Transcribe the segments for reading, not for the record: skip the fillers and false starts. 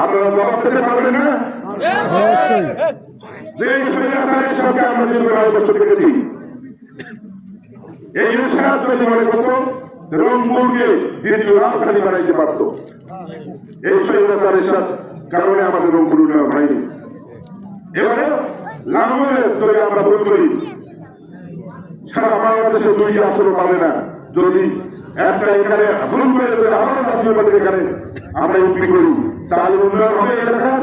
আপনারা জবাব দিতে পারবেন না? যে স্বৈরাচারের সঙ্গে আমরা দীর্ঘ 9 বছর দেখেছি, এই ইরশাদ যদি মনে করতো রংপুরকে দ্বিতীয় রাজধানী বানাইতে পারত, এই স্বৈরাচারের কারণে আমাদের রংপুর উন্নয়ন হয়নি। এবারে লাঙ্গলের যদি আমরা ভুল করি, সারা বাংলাদেশে 2টি আসন পাবে না। যদি একটা এখানে ভুল করে যদি আবার জাতীয়বাদের এখানে আমরা এমপি করি, তাহলে উন্নয়ন হবে এলাকার?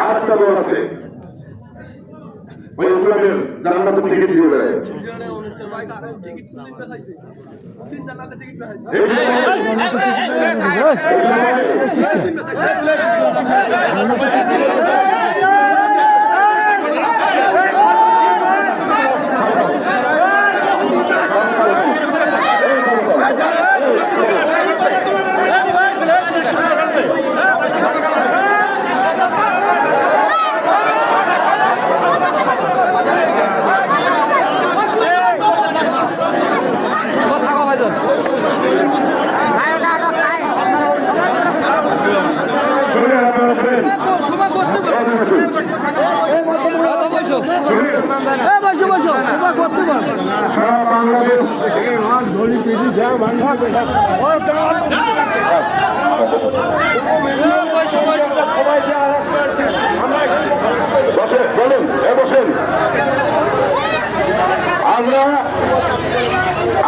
আর একটা দল আছে ওই ইসলামের জান্নাতে টিকিট দিয়ে বেড়ায়,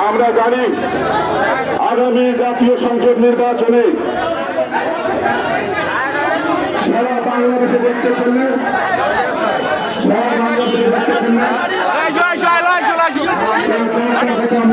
আমরা জানি আগামী জাতীয় সংসদ নির্বাচনে সারা বাংলাদেশে দেখতে চললে আমি বলছিলাম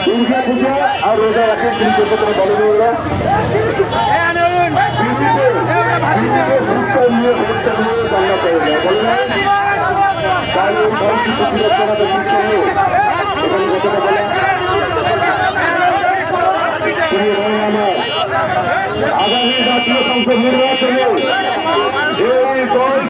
দুর্গা পূজা আর রোজা রাখেন তিনি বলেন জান্নাত হয়ে যায়, বলে না